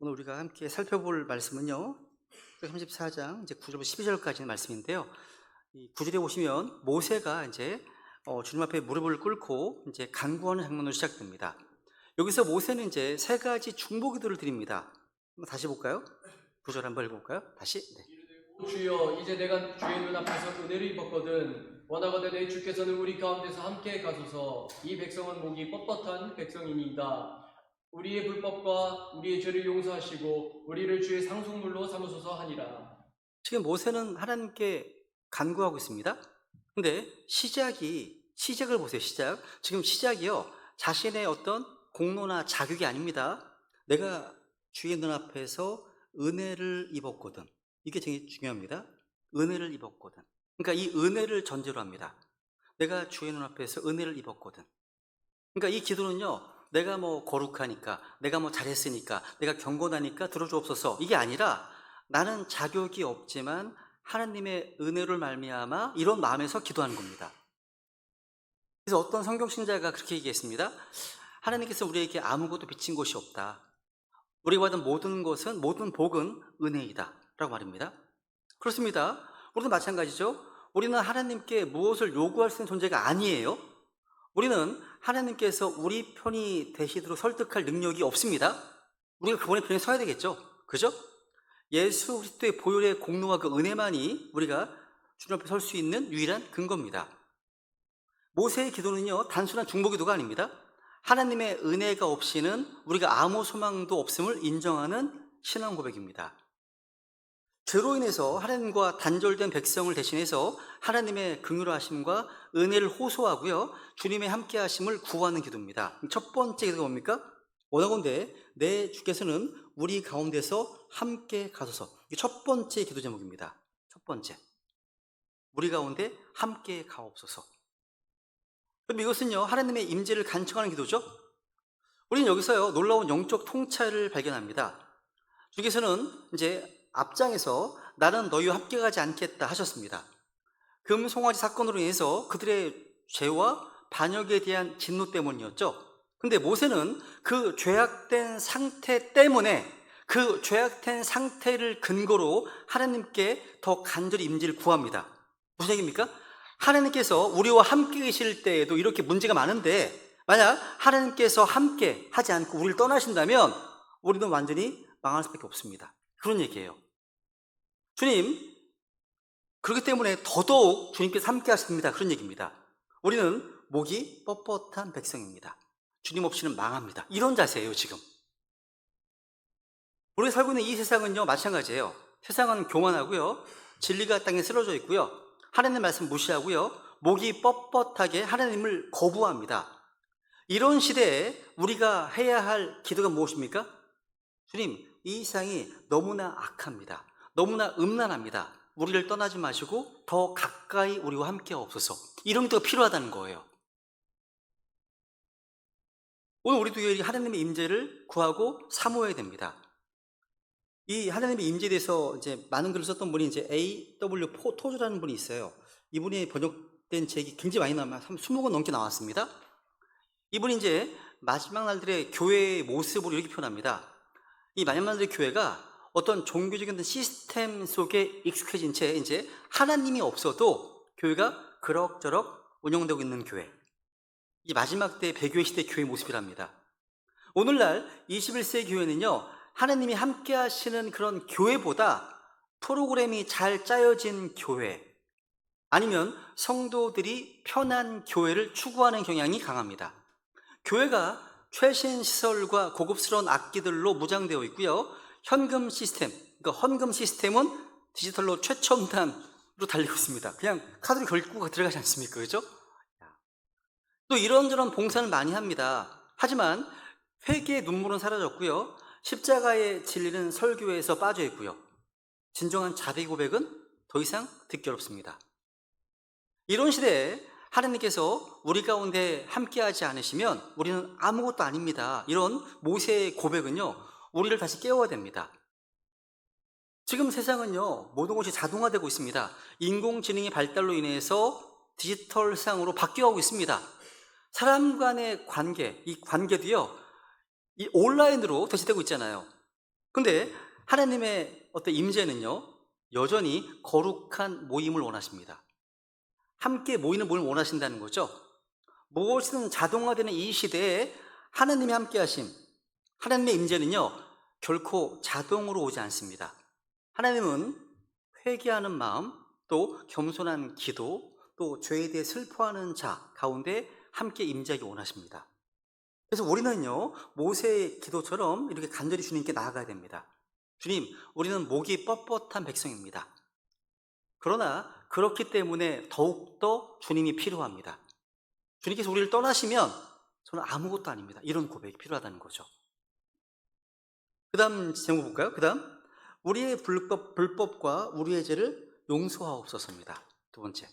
오늘 우리가 함께 살펴볼 말씀은요, 34장 이제 9절부터 12절까지의 말씀인데요. 이 9절에 보시면 모세가 이제 주님 앞에 무릎을 꿇고 이제 간구하는 장면으로 시작됩니다. 여기서 모세는 이제 세 가지 중보기도를 드립니다. 한번 다시 볼까요? 9절 한번 읽어볼까요? 다시. 네. 오 주여, 이제 내가 주의 눈앞에서 은혜를 입었거든. 원하건대 내 주께서는 우리 가운데서 함께 가소서. 이 백성은 목이 뻣뻣한 백성이니이다. 우리의 불법과 우리의 죄를 용서하시고 우리를 주의 상속물로 삼으소서 하니라. 지금 모세는 하나님께 간구하고 있습니다. 근데 시작을 보세요. 지금 시작이요, 자신의 어떤 공로나 자격이 아닙니다. 내가 주의 눈앞에서 은혜를 입었거든. 이게 되게 중요합니다. 은혜를 입었거든. 그러니까 이 은혜를 전제로 합니다. 내가 주의 눈앞에서 은혜를 입었거든. 그러니까 이 기도는요, 내가 뭐 거룩하니까, 내가 뭐 잘했으니까, 내가 경건하니까 들어주옵소서, 이게 아니라 나는 자격이 없지만 하나님의 은혜를 말미암아 이런 마음에서 기도하는 겁니다. 그래서 어떤 성경신자가 그렇게 얘기했습니다. 하나님께서 우리에게 아무것도 빚진 것이 없다. 우리가 받은 모든 복은 은혜이다 라고 말입니다. 그렇습니다. 우리도 마찬가지죠. 우리는 하나님께 무엇을 요구할 수 있는 존재가 아니에요. 우리는 하나님께서 우리 편이 되시도록 설득할 능력이 없습니다. 우리가 그분의 편에 서야 되겠죠. 그죠? 예수 그리스도의 보혈의 공로와 그 은혜만이 우리가 주님 앞에 설 수 있는 유일한 근거입니다. 모세의 기도는요, 단순한 중보기도가 아닙니다. 하나님의 은혜가 없이는 우리가 아무 소망도 없음을 인정하는 신앙 고백입니다. 죄로 인해서 하나님과 단절된 백성을 대신해서 하나님의 긍휼하심과 은혜를 호소하고요, 주님의 함께하심을 구하는 기도입니다. 첫 번째 기도가 뭡니까? 원하건대 내 주께서는 우리 가운데서 함께 가소서. 이게 첫 번째 기도 제목입니다. 첫 번째, 우리 가운데 함께 가옵소서. 그럼 이것은요, 하나님의 임재를 간청하는 기도죠. 우리는 여기서요, 놀라운 영적 통찰을 발견합니다. 주께서는 이제 앞장에서 나는 너희와 함께 가지 않겠다 하셨습니다. 금송아지 사건으로 인해서 그들의 죄와 반역에 대한 진노 때문이었죠. 근데 모세는 그 죄악된 상태 때문에, 그 죄악된 상태를 근거로 하나님께 더 간절히 임재를 구합니다. 무슨 얘기입니까? 하나님께서 우리와 함께 계실 때에도 이렇게 문제가 많은데, 만약 하나님께서 함께 하지 않고 우리를 떠나신다면 우리는 완전히 망할 수밖에 없습니다. 그런 얘기예요. 주님, 그렇기 때문에 더더욱 주님께서 함께 하십니다. 그런 얘기입니다. 우리는 목이 뻣뻣한 백성입니다. 주님 없이는 망합니다. 이런 자세예요, 지금. 우리가 살고 있는 이 세상은요, 마찬가지예요. 세상은 교만하고요, 진리가 땅에 쓰러져 있고요, 하나님의 말씀 무시하고요, 목이 뻣뻣하게 하나님을 거부합니다. 이런 시대에 우리가 해야 할 기도가 무엇입니까? 주님, 이 세상이 너무나 악합니다. 너무나 음란합니다. 우리를 떠나지 마시고 더 가까이 우리와 함께 없어서, 이런 기도가 필요하다는 거예요. 오늘 우리도 하나님의 임재를 구하고 사모해야 됩니다. 이 하나님의 임재에 대해서 이제 많은 글을 썼던 분이 이제 A.W. 토즈라는 분이 있어요. 이분이 번역된 책이 굉장히 많이 나와 20권 넘게 나왔습니다. 이분이 이제 마지막 날들의 교회의 모습으로 이렇게 표현합니다. 이 마지막 날들의 교회가 어떤 종교적인 시스템 속에 익숙해진 채 이제 하나님이 없어도 교회가 그럭저럭 운영되고 있는 교회. 이 마지막 때 배교의 시대 교회 모습이랍니다. 오늘날 21세기 교회는요, 하나님이 함께 하시는 그런 교회보다 프로그램이 잘 짜여진 교회, 아니면 성도들이 편한 교회를 추구하는 경향이 강합니다. 교회가 최신 시설과 고급스러운 악기들로 무장되어 있고요, 헌금 시스템은 디지털로 최첨단으로 달리고 있습니다. 그냥 카드를 걸고 들어가지 않습니까? 그죠? 또 이런저런 봉사를 많이 합니다. 하지만 회개의 눈물은 사라졌고요, 십자가의 진리는 설교에서 빠져 있고요, 진정한 자비 고백은 더 이상 듣기 어렵습니다. 이런 시대에 하나님께서 우리 가운데 함께하지 않으시면 우리는 아무것도 아닙니다. 이런 모세의 고백은요, 우리를 다시 깨워야 됩니다. 지금 세상은요, 모든 것이 자동화되고 있습니다. 인공지능의 발달로 인해서 디지털상으로 바뀌어가고 있습니다. 사람 간의 관계, 이 관계도요, 이 온라인으로 대체되고 있잖아요. 근데 하나님의 어떤 임재는요, 여전히 거룩한 모임을 원하십니다. 함께 모이는 모임을 원하신다는 거죠. 무엇이든 자동화되는 이 시대에 하나님이 함께 하심, 하나님의 임재는요, 결코 자동으로 오지 않습니다. 하나님은 회개하는 마음, 또 겸손한 기도, 또 죄에 대해 슬퍼하는 자 가운데 함께 임재하기 원하십니다. 그래서 우리는요, 모세의 기도처럼 이렇게 간절히 주님께 나아가야 됩니다. 주님, 우리는 목이 뻣뻣한 백성입니다. 그러나 그렇기 때문에 더욱더 주님이 필요합니다. 주님께서 우리를 떠나시면 저는 아무것도 아닙니다. 이런 고백이 필요하다는 거죠. 그 다음 제목 볼까요? 그 다음, 우리의 불법과 우리의 죄를 용서하옵소서입니다. 두 번째,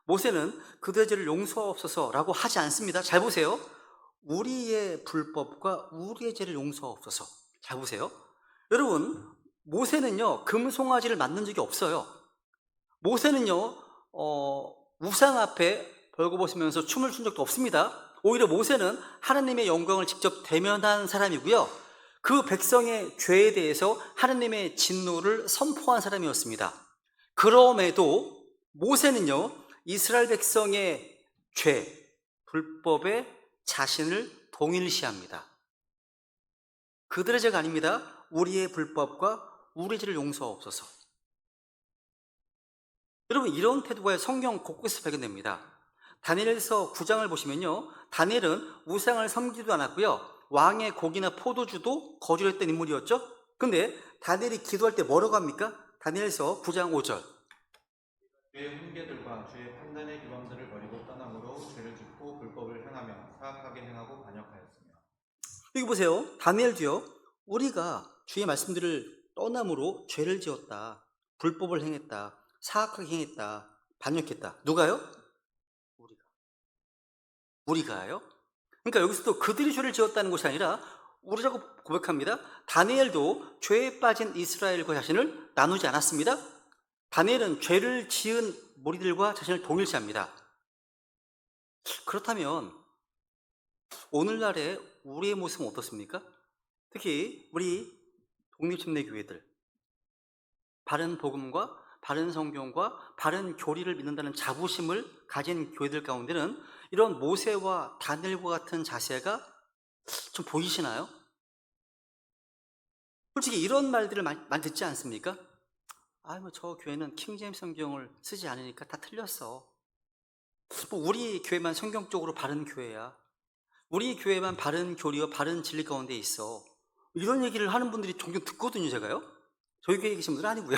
모세는 그들의 죄를 용서하옵소서라고 하지 않습니다. 잘 보세요. 우리의 불법과 우리의 죄를 용서하옵소서. 잘 보세요. 여러분, 모세는요, 금송아지를 만든 적이 없어요. 모세는요, 우상 앞에 벌거벗으면서 춤을 춘 적도 없습니다. 오히려 모세는 하나님의 영광을 직접 대면한 사람이고요, 그 백성의 죄에 대해서 하나님의 진노를 선포한 사람이었습니다. 그럼에도 모세는요, 이스라엘 백성의 죄, 불법에 자신을 동일시합니다. 그들의 죄가 아닙니다. 우리의 불법과 우리의 죄를 용서하옵소서. 여러분, 이런 태도가 성경 곳곳에서 발견됩니다. 다니엘서 9장을 보시면요, 다니엘은 우상을 섬기지도 않았고요, 왕의 고기나 포도주도 거절했던 인물이었죠. 근데 다니엘이 기도할 때 뭐라고 합니까? 다니엘서 9장 5절. 주의 훈계들과 주의 판단의 규범들을 버리고 떠남으로 죄를 짓고 불법을 행하며 사악하게 행하고 반역하였으며. 여기 보세요. 다니엘도요, 우리가 주의 말씀들을 떠남으로 죄를 지었다, 불법을 행했다, 사악하게 행했다, 반역했다. 누가요? 우리가요? 그러니까 여기서도 그들이 죄를 지었다는 것이 아니라 우리라고 고백합니다. 다니엘도 죄에 빠진 이스라엘과 자신을 나누지 않았습니다. 다니엘은 죄를 지은 무리들과 자신을 동일시합니다. 그렇다면 오늘날의 우리의 모습은 어떻습니까? 특히 우리 독립침례교회들, 바른 복음과 바른 성경과 바른 교리를 믿는다는 자부심을 가진 교회들 가운데는 이런 모세와 다니엘과 같은 자세가 좀 보이시나요? 솔직히 이런 말들을 많이 듣지 않습니까? 저 교회는 킹제임스 성경을 쓰지 않으니까 다 틀렸어. 우리 교회만 성경적으로 바른 교회야. 우리 교회만 바른 교리와 바른 진리 가운데 있어. 이런 얘기를 하는 분들이 종종 듣거든요, 제가요. 저희 교회에 계신 분들은 아니고요.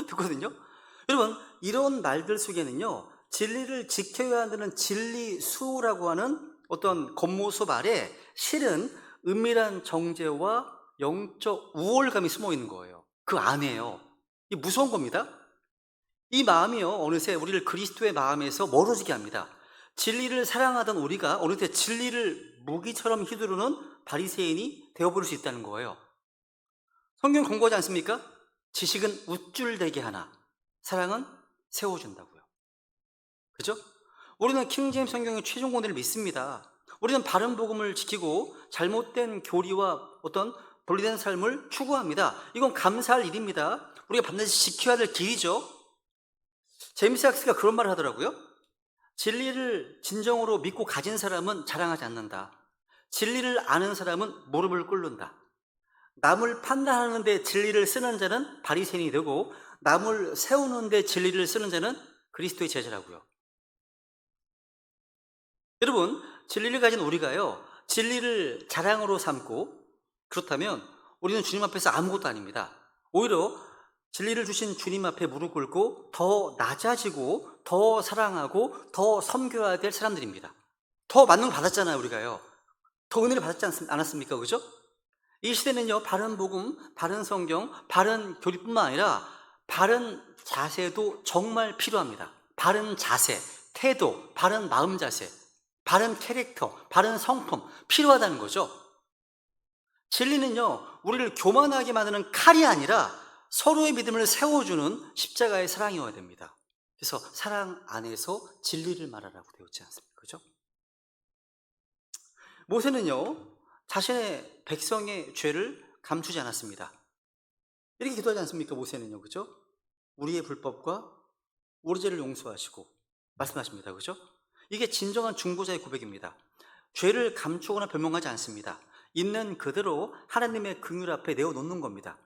듣거든요. 여러분, 이런 말들 속에는요, 진리를 지켜야 한다는 진리수라고 하는 어떤 겉모습 아래 실은 은밀한 정죄와 영적 우월감이 숨어 있는 거예요. 그 안에요. 이 무서운 겁니다. 이 마음이요, 어느새 우리를 그리스도의 마음에서 멀어지게 합니다. 진리를 사랑하던 우리가 어느새 진리를 무기처럼 휘두르는 바리새인이 되어버릴 수 있다는 거예요. 성경 공부하지 않습니까? 지식은 우쭐대게 하나 사랑은 세워준다고요. 그죠? 우리는 킹제임스 성경의 최종 권위를 믿습니다. 우리는 바른 복음을 지키고 잘못된 교리와 어떤 분리된 삶을 추구합니다. 이건 감사할 일입니다. 우리가 반드시 지켜야 될 길이죠. 제임스 학스가 그런 말을 하더라고요. 진리를 진정으로 믿고 가진 사람은 자랑하지 않는다. 진리를 아는 사람은 무릎을 꿇는다. 남을 판단하는 데 진리를 쓰는 자는 바리새인이 되고 남을 세우는 데 진리를 쓰는 자는 그리스도의 제자라고요. 여러분, 진리를 가진 우리가요, 진리를 자랑으로 삼고 그렇다면 우리는 주님 앞에서 아무것도 아닙니다. 오히려 진리를 주신 주님 앞에 무릎 꿇고 더 낮아지고 더 사랑하고 더 섬겨야 될 사람들입니다. 더 만능 받았잖아요, 우리가요. 더 은혜를 받았지 않았습니까? 그죠? 이 시대는요, 바른 복음, 바른 성경, 바른 교리뿐만 아니라 바른 자세도 정말 필요합니다. 바른 자세, 태도, 바른 마음 자세, 바른 캐릭터, 바른 성품 필요하다는 거죠. 진리는요, 우리를 교만하게 만드는 칼이 아니라 서로의 믿음을 세워주는 십자가의 사랑이어야 됩니다. 그래서 사랑 안에서 진리를 말하라고 되어 있지 않습니까? 그죠? 모세는요, 자신의 백성의 죄를 감추지 않았습니다. 이렇게 기도하지 않습니까? 모세는요, 그죠? 우리의 불법과 우리 죄를 용서하시고 말씀하십니다, 그죠? 이게 진정한 중보자의 고백입니다. 죄를 감추거나 변명하지 않습니다. 있는 그대로 하나님의 긍휼 앞에 내어놓는 겁니다.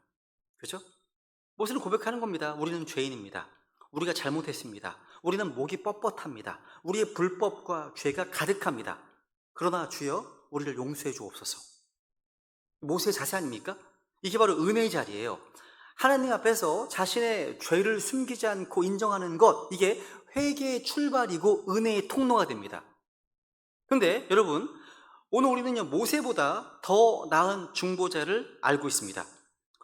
그죠? 모세는 고백하는 겁니다. 우리는 죄인입니다. 우리가 잘못했습니다. 우리는 목이 뻣뻣합니다. 우리의 불법과 죄가 가득합니다. 그러나 주여 우리를 용서해 주옵소서. 모세의 자세 아닙니까? 이게 바로 은혜의 자리예요. 하나님 앞에서 자신의 죄를 숨기지 않고 인정하는 것, 이게 회개의 출발이고 은혜의 통로가 됩니다. 그런데 여러분, 오늘 우리는요, 모세보다 더 나은 중보자를 알고 있습니다.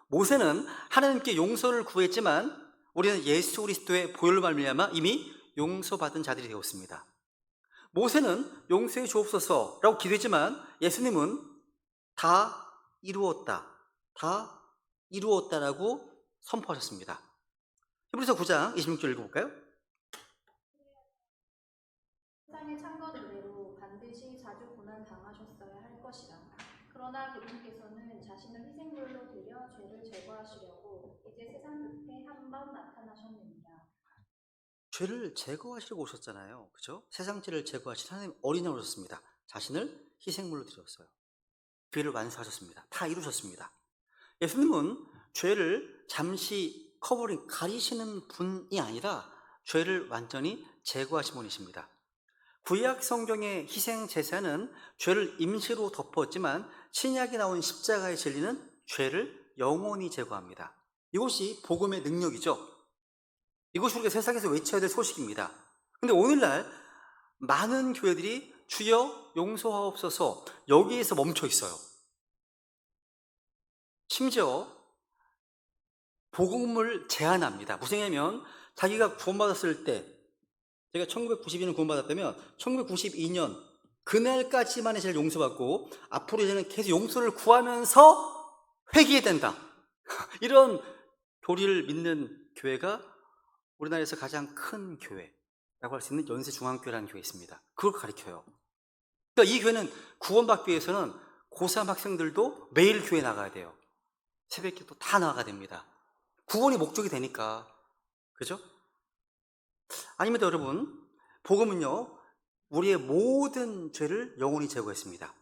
모세는 하나님께 용서를 구했지만 우리는 예수 그리스도의 보혈로 말미암아 이미 용서받은 자들이 되었습니다. 모세는 용서해 주옵소서라고 기도했지만 예수님은 다 이루었다라고 선포하셨습니다. 히브리서 9장 26절 읽어볼까요? 세상의 창건 이래로 반드시 자주 고난 당하셨어야 할 것이라. 그러나 그분께서는 자신을 희생물로 드려 죄를 제거하시려고 이제 세상 끝에 한 번 나타나셨느니라. 죄를 제거하시려고 오셨잖아요. 그죠? 세상 죄를 제거하신 하나님 어린 양 오셨습니다. 자신을 희생물로 드렸어요. 죄를 완수하셨습니다. 다 이루셨습니다. 예수님은 죄를 잠시 가리시는 분이 아니라 죄를 완전히 제거하신 분이십니다. 구약 성경의 희생 제사는 죄를 임시로 덮었지만 신약에 나온 십자가의 진리는 죄를 영원히 제거합니다. 이것이 복음의 능력이죠. 이것이 우리가 세상에서 외쳐야 될 소식입니다. 근데 오늘날 많은 교회들이 주여 용서하옵소서 여기에서 멈춰 있어요. 심지어 복음을 제한합니다. 무슨 얘기냐면 자기가 구원받았을 때, 제가 1992년 구원받았다면 1992년 그날까지만의 죄를 용서받고 앞으로 이제는 계속 용서를 구하면서 회개해야 된다. 이런 교리를 믿는 교회가 우리나라에서 가장 큰 교회라고 할 수 있는 연세중앙교회라는 교회가 있습니다. 그걸 가리켜요. 그러니까 이 교회는 구원받기 위해서는 고3 학생들도 매일 교회 나가야 돼요. 새벽기도 다 나가야 됩니다. 구원이 목적이 되니까. 그죠? 아닙니다, 여러분. 복음은요, 우리의 모든 죄를 영원히 제거했습니다.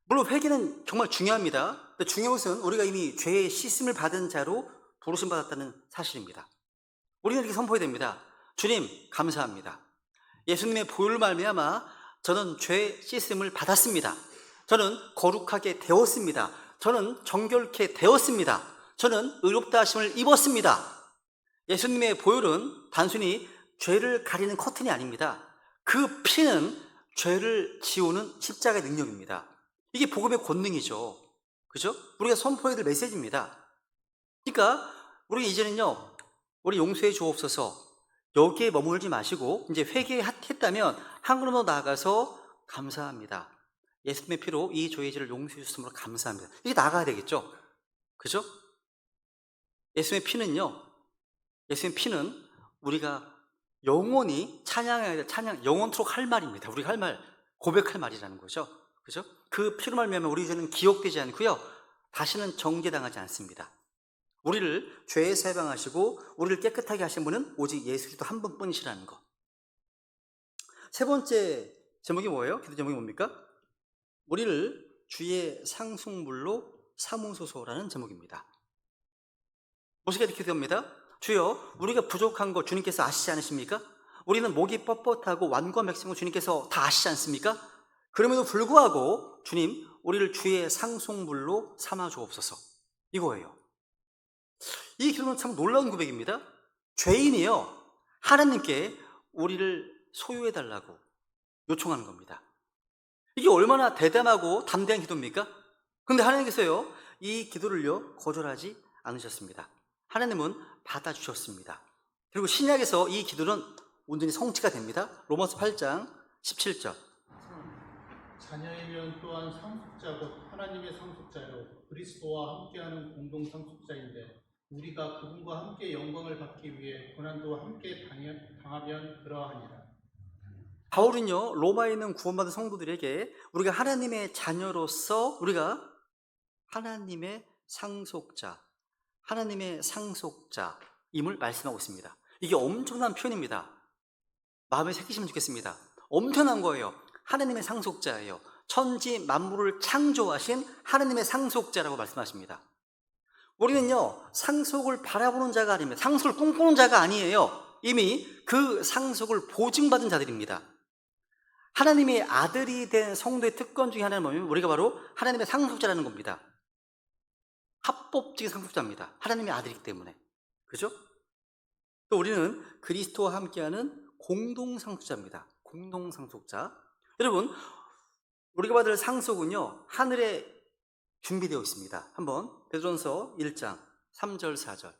물론 회개는 정말 중요합니다. 근데 중요한 것은 우리가 이미 죄의 씻음을 받은 자로 부르심 받았다는 사실입니다. 우리는 이렇게 선포해야 됩니다. 주님, 감사합니다. 예수님의 보혈로 말미암아 저는 죄 씻음을 받았습니다. 저는 거룩하게 되었습니다. 저는 정결케 되었습니다. 저는 의롭다 하심을 입었습니다. 예수님의 보혈은 단순히 죄를 가리는 커튼이 아닙니다. 그 피는 죄를 지우는 십자가의 능력입니다. 이게 복음의 권능이죠. 그죠? 우리가 선포해야 될 메시지입니다. 그러니까 우리 이제는요, 우리 용서해 주옵소서 여기에 머물지 마시고 이제 회개했다면 한 걸음 더 나아가서 감사합니다. 예수님의 피로 이 죄의 죄를 용서해 주셨으므로 감사합니다. 이게 나가야 되겠죠? 그죠? 예수님의 피는 우리가 영원히 찬양해야 될 찬양, 영원토록 할 말입니다. 우리가 할 말, 고백할 말이라는 거죠. 그죠? 그 피로 말미암아 우리 죄는 기억되지 않고요, 다시는 정죄당하지 않습니다. 우리를 죄에서 해방하시고 우리를 깨끗하게 하신 분은 오직 예수 그리스도 한 분뿐이시라는 것. 세 번째 제목이 뭐예요? 기도 제목이 뭡니까? 우리를 주의 상속물로 삼으소서라는 제목입니다. 모세가 이렇게 기도합니다. 주여, 우리가 부족한 거 주님께서 아시지 않으십니까? 우리는 목이 뻣뻣하고 완고한 백성을 주님께서 다 아시지 않습니까? 그럼에도 불구하고 주님, 우리를 주의 상속물로 삼아 주옵소서. 이거예요. 이 기도는 참 놀라운 고백입니다. 죄인이요, 하나님께 우리를 소유해달라고 요청하는 겁니다. 이게 얼마나 대담하고 담대한 기도입니까? 그런데 하나님께서요, 이 기도를요, 거절하지 않으셨습니다. 하나님은 받아주셨습니다. 그리고 신약에서 이 기도는 온전히 성취가 됩니다. 로마서 8장 17절. 자녀이면 또한 상속자 곧 하나님의 상속자요 그리스도와 함께하는 공동 상속자인데 우리가 그분과 함께 영광을 받기 위해 고난도 함께 당하면 그러하니라. 바울은요, 로마에 있는 구원받은 성도들에게 우리가 하나님의 자녀로서 우리가 하나님의 상속자, 하나님의 상속자임을 말씀하고 있습니다. 이게 엄청난 표현입니다. 마음에 새기시면 좋겠습니다. 엄청난 거예요. 하나님의 상속자예요. 천지 만물을 창조하신 하나님의 상속자라고 말씀하십니다. 우리는요, 상속을 바라보는 자가 아닙니다. 상속을 꿈꾸는 자가 아니에요. 이미 그 상속을 보증받은 자들입니다. 하나님의 아들이 된 성도의 특권 중에 하나는 뭐냐면 우리가 바로 하나님의 상속자라는 겁니다. 합법적인 상속자입니다. 하나님의 아들이기 때문에. 그죠? 또 우리는 그리스도와 함께하는 공동상속자입니다. 공동상속자. 여러분, 우리가 받을 상속은요, 하늘에 준비되어 있습니다. 한번 베드로전서 1장 3절 4절.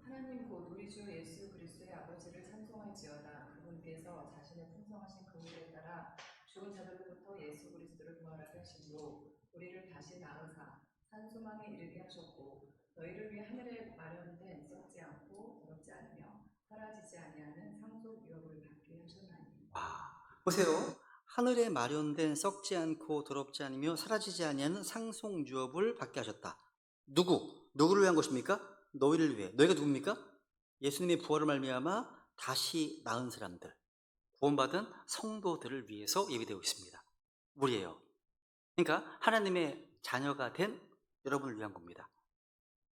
하나님 곧 우리 주 예수 그리스도의 아버지를 찬송할지어다. 그분께서 자신의 풍성하신 긍휼에 따라 죽은 자들로부터 예수 그리스도를 부활하게 하심으로 우리를 다시 낳으사 산소망에 이르게 하셨고 너희를 위해 하늘에 마련된 썩지 않고 더럽지 않으며 사라지지 아니하는 상속 유업을 받게 하셨나니. 보세요. 하늘에 마련된 썩지 않고 더럽지 않으며 사라지지 아니하는 상속 유업을 받게 하셨다. 누구를 위한 것입니까? 너희를 위해. 너희가 누굽니까? 예수님의 부활을 말미암아 다시 낳은 사람들, 구원받은 성도들을 위해서 예비되어 있습니다. 우리예요. 그러니까 하나님의 자녀가 된 여러분을 위한 겁니다.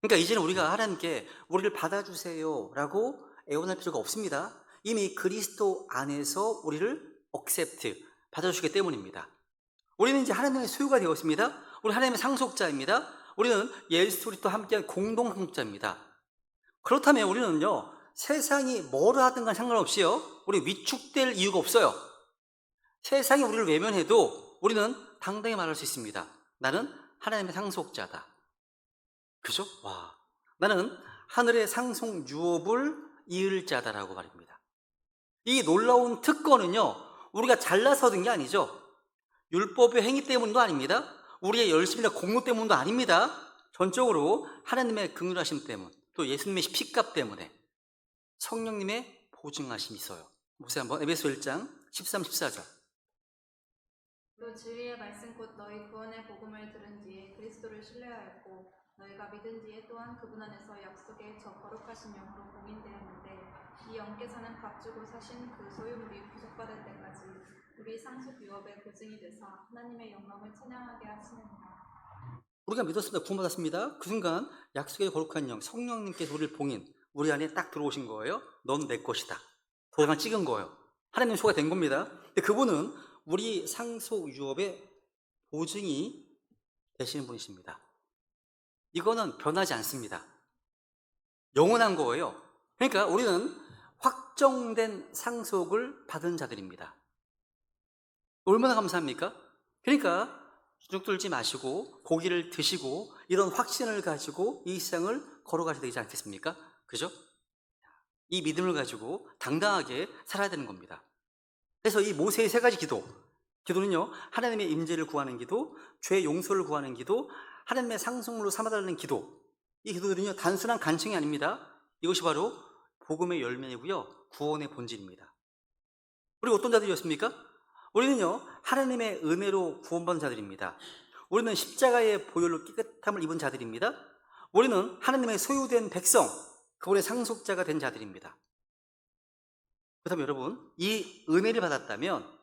그러니까 이제는 우리가 하나님께 우리를 받아주세요 라고 애원할 필요가 없습니다. 이미 그리스도 안에서 우리를 accept, 받아주시기 때문입니다. 우리는 이제 하나님의 소유가 되었습니다. 우리 하나님의 상속자입니다. 우리는 예수 그리스도와 함께한 공동상속자입니다. 그렇다면 우리는요, 세상이 뭐라 하든 간 상관없이요, 우리 위축될 이유가 없어요. 세상이 우리를 외면해도 우리는 당당히 말할 수 있습니다. 나는 하나님의 상속자다. 그죠? 와, 나는 하늘의 상속 유업을 이을 자다라고 말입니다. 이 놀라운 특권은요, 우리가 잘나서 얻은 게 아니죠. 율법의 행위 때문도 아닙니다. 우리의 열심이나 공로 때문도 아닙니다. 전적으로 하나님의 긍휼하심 때문, 또 예수님의 피값 때문에 성령님의 보증하심이 있어요. 보세요 한번 에베소 1장 13, 14절. 또 진리의 말씀 곧 너희 구원의 복음을 들은 뒤에 그리스도를 신뢰하였고 너희가 믿은 뒤에 또한 그분 안에서 약속의 저 거룩하신 영으로 공인되었는데 이 영께서는 값주고 사신 그 소유물이 부속받을 때까지 우리 상속 유업의 보증이 되사 하나님의 영광을 찬양하게 하시느니라. 우리가 믿었습니다. 구원받았습니다. 그 순간 약속의 거룩한 영, 성령님께서 우리를 봉인, 우리 안에 딱 들어오신 거예요. 넌 내 것이다. 도장을 찍은 거예요. 하나님 소가 된 겁니다. 근데 그분은 우리 상속 유업의 보증이 되시는 분이십니다. 이거는 변하지 않습니다. 영원한 거예요. 그러니까 우리는 확정된 상속을 받은 자들입니다. 얼마나 감사합니까? 그러니까 주눅 들지 마시고 고기를 드시고 이런 확신을 가지고 이 세상을 걸어가셔야 되지 않겠습니까? 그죠? 이 믿음을 가지고 당당하게 살아야 되는 겁니다. 그래서 이 모세의 세 가지 기도는요, 하나님의 임재를 구하는 기도, 죄 용서를 구하는 기도, 하나님의 상속물로 삼아달라는 기도. 이 기도들은요, 단순한 간청이 아닙니다. 이것이 바로 복음의 열매이고요, 구원의 본질입니다. 우리 어떤 자들이었습니까? 우리는요, 하나님의 은혜로 구원받은 자들입니다. 우리는 십자가의 보혈로 깨끗함을 입은 자들입니다. 우리는 하나님의 소유된 백성, 그분의 상속자가 된 자들입니다. 그렇다면 여러분, 이 은혜를 받았다면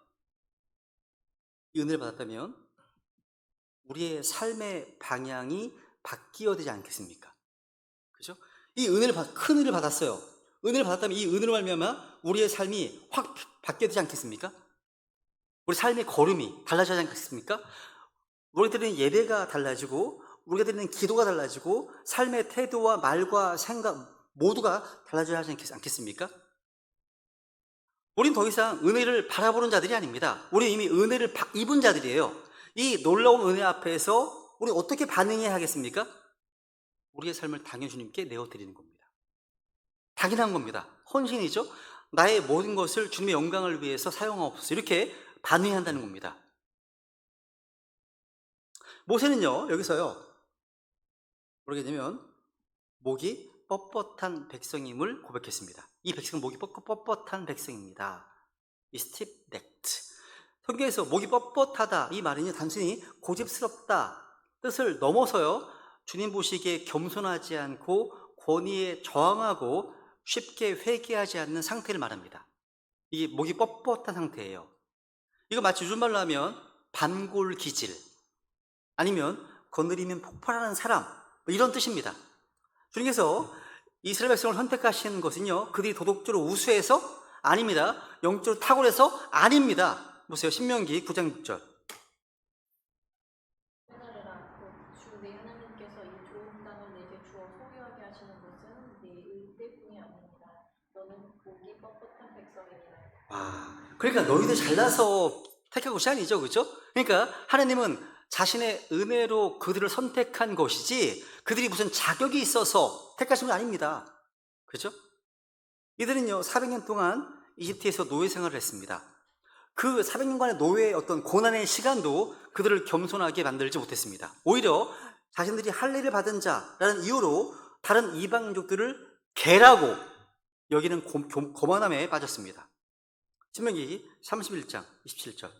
우리의 삶의 방향이 바뀌어야 되지 않겠습니까? 그죠? 이 큰 은혜를 받았어요. 은혜를 받았다면 이 은혜로 말미암아 우리의 삶이 확 바뀌어야 되지 않겠습니까? 우리 삶의 걸음이 달라져야 하지 않겠습니까? 우리가 드리는 예배가 달라지고 우리가 드리는 기도가 달라지고 삶의 태도와 말과 생각 모두가 달라져야 하지 않겠습니까? 우린 더 이상 은혜를 바라보는 자들이 아닙니다. 우리 이미 은혜를 입은 자들이에요. 이 놀라운 은혜 앞에서 우리 어떻게 반응해야 하겠습니까? 우리의 삶을 당연 주님께 내어드리는 겁니다. 당연한 겁니다. 헌신이죠. 나의 모든 것을 주님의 영광을 위해서 사용하옵소서, 이렇게 반응해야 한다는 겁니다. 모세는요, 여기서요, 모르게 되면 목이 뻣뻣한 백성임을 고백했습니다. 이 백성은 목이 뻣뻣한 백성입니다. 이 stiff necked. 성경에서 목이 뻣뻣하다 이 말은요, 단순히 고집스럽다 뜻을 넘어서요, 주님 보시기에 겸손하지 않고 권위에 저항하고 쉽게 회개하지 않는 상태를 말합니다. 이게 목이 뻣뻣한 상태예요. 이거 마치 요즘말로 하면 반골기질 아니면 거느리면 폭발하는 사람 이런 뜻입니다. 주님께서 이스라엘 백성을 선택하신 것은요, 그들이 도덕적으로 우수해서 아닙니다. 영적으로 탁월해서 아닙니다. 보세요. 신명기 9장 6절. 깨달으라. 주 내 하나님께서 이 좋은 땅을 내게 주어 소유하게 하시는 것은 네 의때뿐이 아닙니다. 너는 목이 뻣뻣한 백성이니라. 그러니까 너희들 잘나서 택한 것이 아니죠, 그죠? 그러니까 하나님은 자신의 은혜로 그들을 선택한 것이지 그들이 무슨 자격이 있어서 택하신 건 아닙니다. 그죠? 이들은요 400년 동안 이집트에서 노예 생활을 했습니다. 그 400년간의 노예의 어떤 고난의 시간도 그들을 겸손하게 만들지 못했습니다. 오히려 자신들이 할례를 받은 자라는 이유로 다른 이방족들을 개라고 여기는 거만함에 빠졌습니다. 신명기 31장 27절.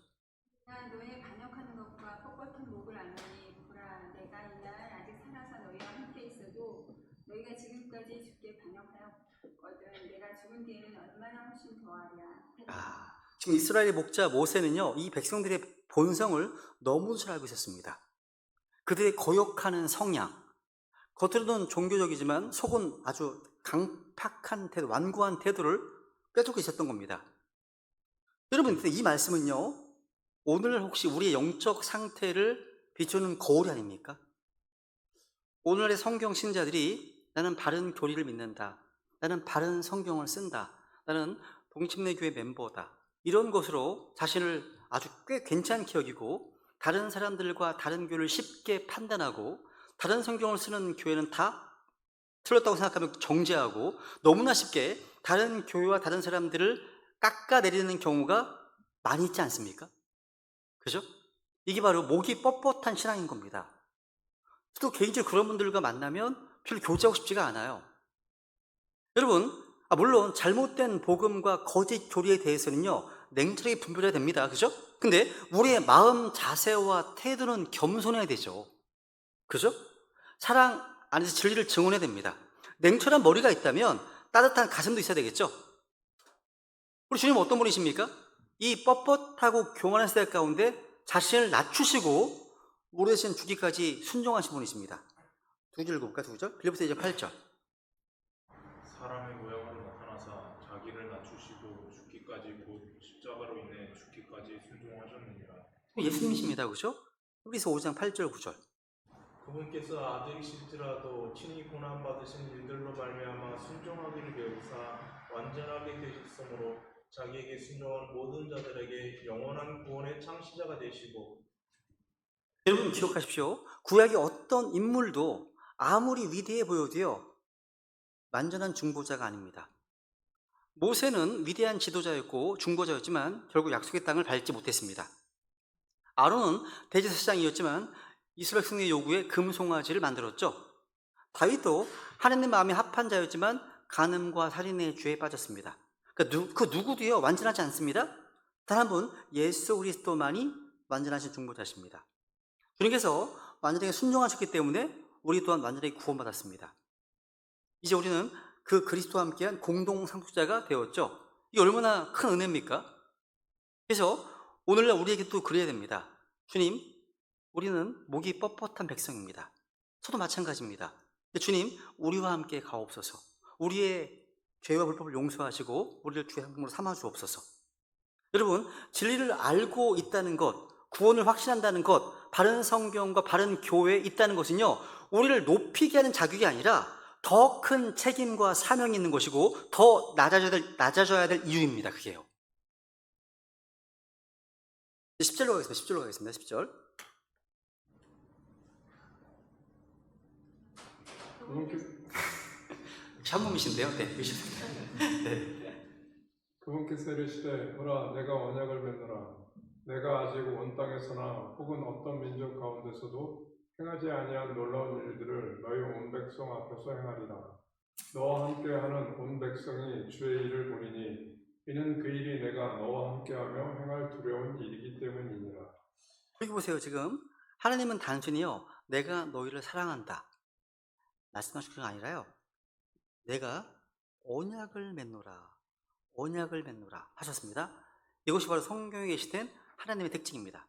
나 너의 반역하는 것과 뻣뻣한 목을 알노니 보라 내가 이날 아직 살아서 너희와 함께 있어도 너희가 지금까지 주께 반역하였거든 내가 죽은 뒤에는 얼마나 훨씬 더하랴. 지금 이스라엘의 목자 모세는요 이 백성들의 본성을 너무 잘 알고 있었습니다. 그들의 거역하는 성향, 겉으로는 종교적이지만 속은 아주 강팍한 태도, 완고한 태도를 꿰뚫고 있었던 겁니다. 여러분, 이 말씀은요 오늘 혹시 우리의 영적 상태를 비추는 거울이 아닙니까? 오늘의 성경 신자들이 나는 바른 교리를 믿는다, 나는 바른 성경을 쓴다, 나는 동침내 교회 멤버다, 이런 것으로 자신을 아주 꽤 괜찮게 여기고 다른 사람들과 다른 교회를 쉽게 판단하고 다른 성경을 쓰는 교회는 다 틀렸다고 생각하면 정죄하고 너무나 쉽게 다른 교회와 다른 사람들을 깎아내리는 경우가 많이 있지 않습니까? 그죠? 이게 바로 목이 뻣뻣한 신앙인 겁니다. 또 개인적으로 그런 분들과 만나면 별로 교제하고 싶지가 않아요. 여러분, 물론 잘못된 복음과 거짓 교리에 대해서는요 냉철하게 분별해야 됩니다. 그죠? 근데 우리의 마음 자세와 태도는 겸손해야 되죠. 그죠? 사랑 안에서 진리를 증언해야 됩니다. 냉철한 머리가 있다면 따뜻한 가슴도 있어야 되겠죠? 우리 주님은 어떤 분이십니까? 이 뻣뻣하고 교만한 세대 가운데 자신을 낮추시고 우리 대신 주기까지 순종하신 분이십니다. 두 줄 읽어볼까? 두 절? 빌립보서 2장 8절. 사람의 모양으로 나타나사 자기를 낮추시고 죽기까지 곧 십자가로 인해 죽기까지 순종하셨느니라. 예수님이십니다. 그죠? 히브리서 5장 8절 9절. 그분께서 아들이실지라도 친히 고난 받으신 일들로 말미암아 순종하기를 배우사 완전하게 되셨으므로 자기에게 순종한 모든 자들에게 영원한 구원의 창시자가 되시고. 여러분 기억하십시오. 구약의 어떤 인물도 아무리 위대해 보여도요 완전한 중보자가 아닙니다. 모세는 위대한 지도자였고 중보자였지만 결국 약속의 땅을 밟지 못했습니다. 아론은 대제사장이었지만 이스라엘 백성의 요구에 금송아지를 만들었죠. 다윗도 하나님 마음에 합한 자였지만 간음과 살인의 죄에 빠졌습니다. 그러니까 그 누구도요 완전하지 않습니다. 단 한 분 예수 그리스도만이 완전하신 중보자십니다. 주님께서 완전하게 순종하셨기 때문에 우리 또한 완전하게 구원받았습니다. 이제 우리는 그 그리스도와 함께한 공동 상속자가 되었죠. 이게 얼마나 큰 은혜입니까? 그래서 오늘날 우리에게 또 그래야 됩니다. 주님, 우리는 목이 뻣뻣한 백성입니다. 저도 마찬가지입니다. 주님, 우리와 함께 가옵소서. 우리의 죄와 불법을 용서하시고 우리를 주의 상품으로 삼아 주옵소서. 여러분, 진리를 알고 있다는 것, 구원을 확신한다는 것, 바른 성경과 바른 교회에 있다는 것은요 우리를 높이게 하는 자격이 아니라 더 큰 책임과 사명이 있는 것이고 더 낮아져야 될 이유입니다. 그게요. 10절로 가겠습니다. 10절로 가겠습니다. 10절. 샤mom이신데요. 네. 네. 그분께서 이르시되 보라 내가 언약을 맺노라 내가 아직 온 땅에서나 혹은 어떤 민족 가운데서도 행하지 아니한 놀라운 일들을 너희 온 백성 앞에서 행하리라. 너와 함께하는 온 백성이 주의 일을 보리니 이는 그 일이 내가 너와 함께하며 행할 두려운 일이기 때문이니라. 여기 보세요. 지금 하나님은 단순히요 내가 너희를 사랑한다, 말씀하신 게 아니라요. 내가 언약을 맺노라, 언약을 맺노라 하셨습니다. 이것이 바로 성경에 계시된 하나님의 특징입니다.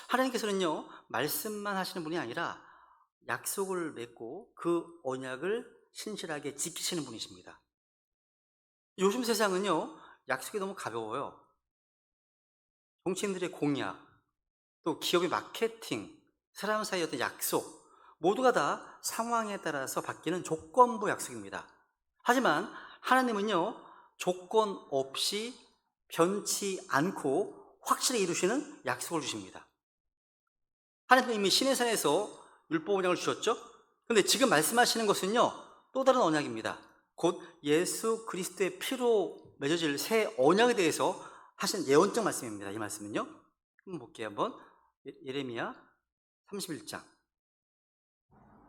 하나님께서는요, 말씀만 하시는 분이 아니라 약속을 맺고 그 언약을 신실하게 지키시는 분이십니다. 요즘 세상은요, 약속이 너무 가벼워요. 정치인들의 공약, 또 기업의 마케팅, 사람 사이의 어떤 약속, 모두가 다 상황에 따라서 바뀌는 조건부 약속입니다. 하지만 하나님은요, 조건 없이 변치 않고 확실히 이루시는 약속을 주십니다. 하나님은 이미 시내산에서 율법언약을 주셨죠? 근데 지금 말씀하시는 것은요, 또 다른 언약입니다. 곧 예수 그리스도의 피로 맺어질 새 언약에 대해서 하신 예언적 말씀입니다. 이 말씀은요. 한번 볼게요. 한번 예레미야 31장.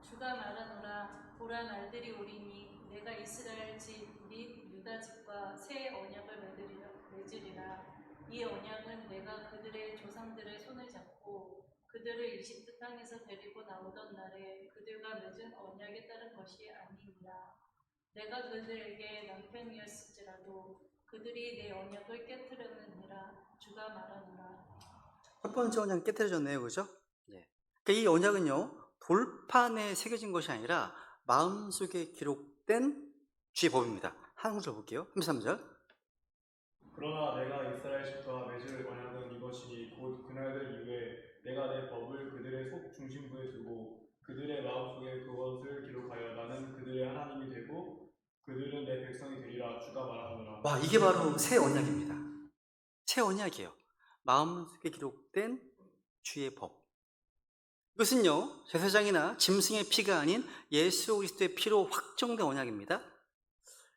주가 말하노라. 보라, 날들이 오리니 내가 이스라엘 집 및 유다 집과 새 언약을 맺으리라. 이 언약은 내가 그들의 조상들의 손을 잡고 그들을 이집트 땅에서 데리고 나오던 날에 그들과 맺은 언약에 따른 것이 아니니라. 내가 그들에게 남편이었을지라도 그들이 내 언약을 깨뜨렸느니라. 주가 말하노라. 첫 번째 언약은 깨뜨려졌네요. 그죠? 예. 그러니까 이 언약은요, 돌판에 새겨진 것이 아니라 마음속에 기록된 주의 법입니다. 한 구절 볼게요. 33절. 그러나 내가 이스라엘 집과 맺을 언약은 이것이니 곧 그날들 이후에 내가 내 법을 그들의 속 중심부에 두고 그들의 마음속에 그것을 기록하여 나는 그들의 하나님이 되고 그들은 내 백성이 되리라. 주가 말하노라. 와, 이게 바로 새 언약입니다. 새 언약이에요. 마음속에 기록된 주의 법. 이것은요, 제사장이나 짐승의 피가 아닌 예수 그리스도의 피로 확정된 언약입니다.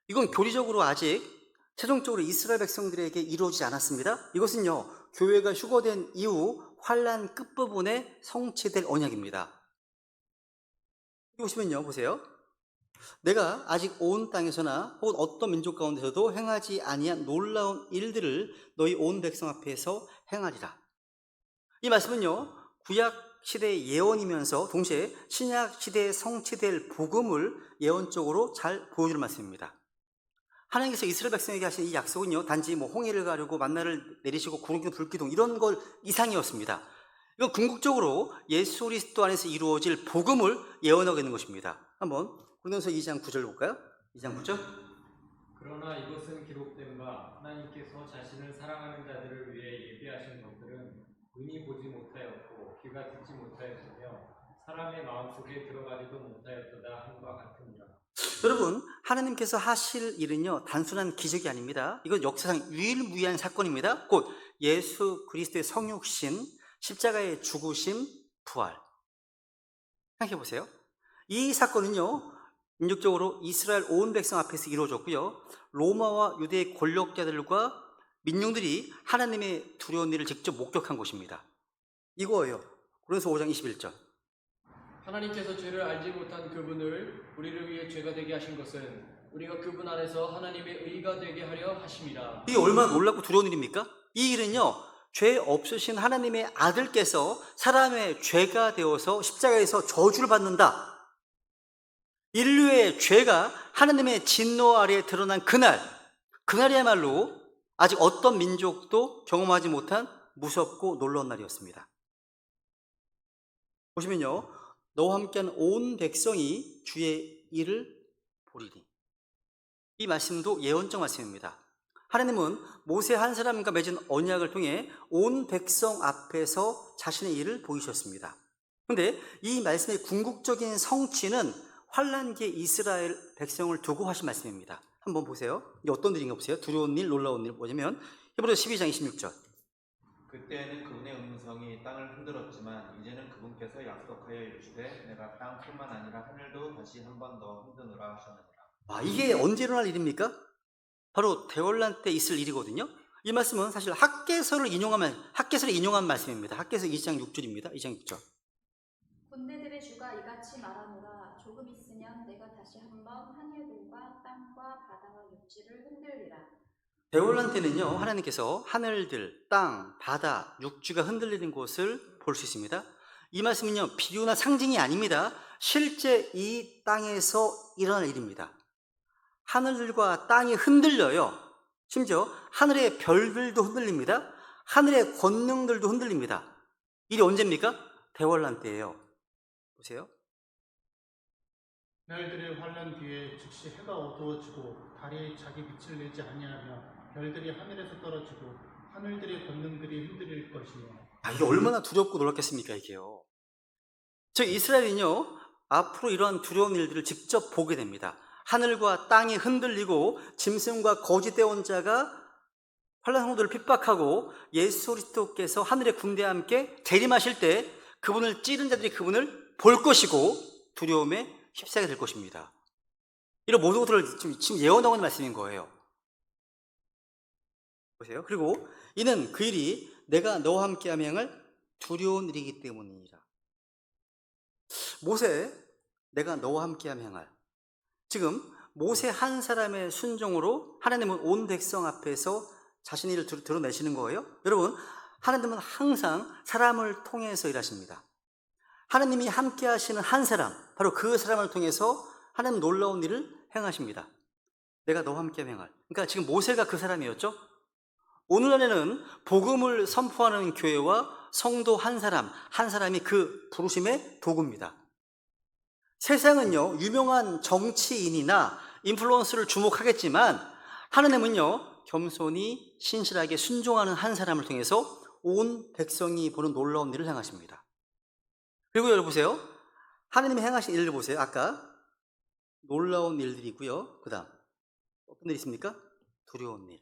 이건 교리적으로 아직 최종적으로 이스라엘 백성들에게 이루어지지 않았습니다. 이것은요, 교회가 휴거된 이후 환란 끝부분에 성취될 언약입니다. 여기 보시면요, 보세요. 내가 아직 온 땅에서나 혹은 어떤 민족 가운데서도 행하지 아니한 놀라운 일들을 너희 온 백성 앞에서 행하리라. 이 말씀은요, 구약 시대의 예언이면서 동시에 신약 시대에 성취될 복음을 예언적으로 잘 보여주는 말씀입니다. 하나님께서 이스라엘 백성에게 하신 이 약속은요, 단지 홍해를 가르고 만나를 내리시고 구름기둥 불기둥 이런 걸 이상이었습니다. 이건 궁극적으로 예수 그리스도 안에서 이루어질 복음을 예언하고 있는 것입니다. 한번 고린도서 2장 9절 볼까요? 2장 9절. 그러나 이것은 기록된 바 하나님께서 자신을 사랑하는 자들을 위해 예비하신 것들은 눈이 보지 못하였고 귀가 듣지 못하였으며 사람의 마음속에 들어가지도 못하였도다 함과 같으니라. 여러분, 하나님께서 하실 일은요, 단순한 기적이 아닙니다. 이건 역사상 유일무이한 사건입니다. 곧 예수 그리스도의 성육신, 십자가의 죽으심, 부활. 생각해 보세요. 이 사건은요, 인격적으로 이스라엘 온 백성 앞에서 이루어졌고요, 로마와 유대의 권력자들과 민중들이 하나님의 두려운 일을 직접 목격한 것입니다. 이거예요. 고린도서 5장 21절. 하나님께서 죄를 알지 못한 그분을 우리를 위해 죄가 되게 하신 것은 우리가 그분 안에서 하나님의 의가 되게 하려 하심이라. 이게 얼마나 놀랍고 두려운 일입니까? 이 일은요, 죄 없으신 하나님의 아들께서 사람의 죄가 되어서 십자가에서 저주를 받는다. 인류의 죄가 하나님의 진노 아래에 드러난 그날이야말로 아직 어떤 민족도 경험하지 못한 무섭고 놀라운 날이었습니다. 보시면요, 너와 함께한 온 백성이 주의 일을 보리니. 이 말씀도 예언적 말씀입니다. 하나님은 모세 한 사람과 맺은 언약을 통해 온 백성 앞에서 자신의 일을 보이셨습니다. 그런데 이 말씀의 궁극적인 성취는 환란기에 이스라엘 백성을 두고 하신 말씀입니다. 한번 보세요. 이게 어떤 일인가 보세요. 두려운 일, 놀라운 일 뭐냐면 히브리서 12장 26절. 그때는 그분의 음성이 땅을 흔들었지만 이제는 그분께서 약속하여 이르시되 내가 땅뿐만 아니라 하늘도 다시 한 번 더 흔드노라 하셨느니라. 와, 이게 언제 일어날 일입니까? 바로 대환란 때 있을 일이거든요. 이 말씀은 사실 학개서를 인용한 말씀입니다. 학개서 2장 6절입니다. 2장 6절. 군대들의 주가 이같이 말하노라. 조금 있으면 내가 다시 한번 하늘들과 땅과 바다와 육지를 흔들리라. 대환란 때는요, 하나님께서 하늘들, 땅, 바다, 육지가 흔들리는 것을 볼 수 있습니다. 이 말씀은요, 비유나 상징이 아닙니다. 실제 이 땅에서 일어날 일입니다. 하늘과 땅이 흔들려요. 심지어 하늘의 별들도 흔들립니다. 하늘의 권능들도 흔들립니다. 일이 언제입니까? 대환란 때예요. 보세요. 그날들의 환란 뒤에 즉시 해가 어두워지고 달이 자기 빛을 내지 아니하며 별들이 하늘에서 떨어지고 하늘들의 권능들이 흔들릴 것이며. 이게 얼마나 두렵고 놀랍겠습니까, 이게요. 즉 이스라엘은요, 앞으로 이러한 두려운 일들을 직접 보게 됩니다. 하늘과 땅이 흔들리고 짐승과 거짓된 자가 환란 성도를 핍박하고 예수 그리스도께서 하늘의 군대와 함께 재림하실 때 그분을 찌른 자들이 그분을 볼 것이고 두려움에 휩싸게 될 것입니다. 이런 모든 것들을 지금 예언하고 있는 말씀인 거예요. 보세요. 그리고 이는 그 일이 내가 너와 함께하며 행할 두려운 일이기 때문이니라. 모세, 내가 너와 함께하며 행할. 지금 모세 한 사람의 순종으로 하나님은 온 백성 앞에서 자신의 일을 드러내시는 거예요. 여러분, 하나님은 항상 사람을 통해서 일하십니다. 하나님이 함께 하시는 한 사람, 바로 그 사람을 통해서 하나님 놀라운 일을 행하십니다. 내가 너와 함께 행할. 그러니까 지금 모세가 그 사람이었죠. 오늘날에는 복음을 선포하는 교회와 성도 한 사람이 그 부르심의 도구입니다. 세상은요, 유명한 정치인이나 인플루언서를 주목하겠지만 하나님은요, 겸손히 신실하게 순종하는 한 사람을 통해서 온 백성이 보는 놀라운 일을 행하십니다. 그리고 여러분 보세요. 하나님이 행하신 일을 보세요. 아까 놀라운 일들이고요. 그 다음 어떤 일이 있습니까? 두려운 일.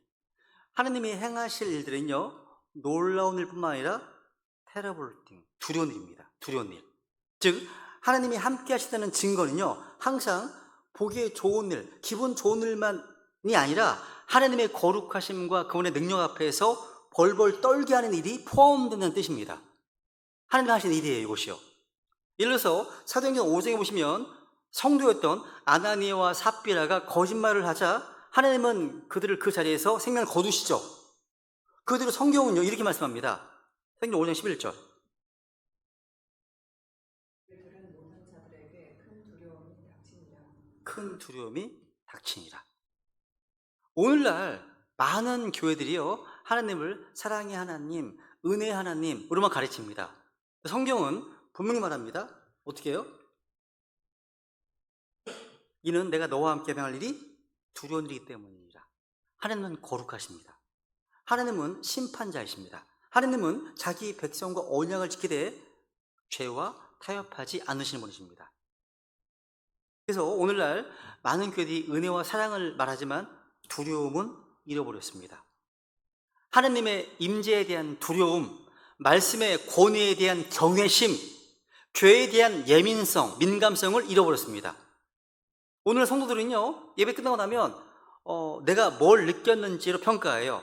하나님이 행하실 일들은요, 놀라운 일뿐만 아니라 terrible thing, 두려운 일입니다. 두려운 일. 즉 하나님이 함께 하시다는 증거는요, 항상 보기에 좋은 일, 기분 좋은 일만이 아니라 하나님의 거룩하심과 그분의 능력 앞에서 벌벌 떨게 하는 일이 포함된다는 뜻입니다. 하나님이 하신 일이에요, 이것이요. 예를 들어서 사도행전 5장에 보시면 성도였던 아나니아와 삽비라가 거짓말을 하자 하나님은 그들을 그 자리에서 생명을 거두시죠. 그대로 성경은요, 이렇게 말씀합니다. 사도행전 5장 11절. 그들은 모든 자들에게 큰 두려움이 닥치니라. 큰 두려움이 닥치니라. 오늘날 많은 교회들이요, 하나님을 사랑의 하나님, 은혜의 하나님으로만 가르칩니다. 성경은 분명히 말합니다. 어떻게 해요? 이는 내가 너와 함께 행할 일이 두려운 일이기 때문이라. 하나님은 거룩하십니다. 하나님은 심판자이십니다. 하나님은 자기 백성과 언약을 지키되 죄와 타협하지 않으시는 분이십니다. 그래서 오늘날 많은 교회들이 은혜와 사랑을 말하지만 두려움은 잃어버렸습니다. 하나님의 임재에 대한 두려움, 말씀의 권위에 대한 경외심, 교회에 대한 예민성, 민감성을 잃어버렸습니다. 오늘 성도들은요, 예배 끝나고 나면 내가 뭘 느꼈는지로 평가해요.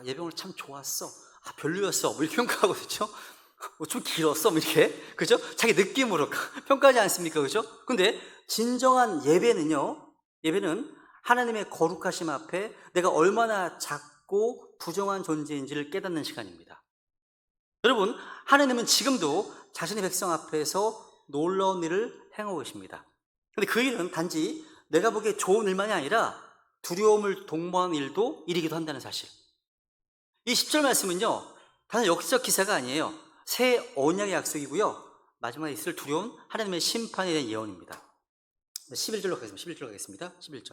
예배 오늘 참 좋았어, 별로였어, 뭐 이렇게 평가하고 있죠. 좀 길었어, 뭐 이렇게, 그죠? 자기 느낌으로 평가하지 않습니까, 그죠? 근데 진정한 예배는 하나님의 거룩하심 앞에 내가 얼마나 작고 부정한 존재인지를 깨닫는 시간입니다. 여러분, 하나님은 지금도 자신의 백성 앞에서 놀라운 일을 행하고 계십니다. 근데 그 일은 단지 내가 보기에 좋은 일만이 아니라 두려움을 동반하는 일도 일이기도 한다는 사실. 이 10절 말씀은요, 단순 역사적 기사가 아니에요. 새 언약의 약속이고요, 마지막에 있을 두려운 하나님의 심판에 대한 예언입니다. 11절로 가겠습니다. 11절.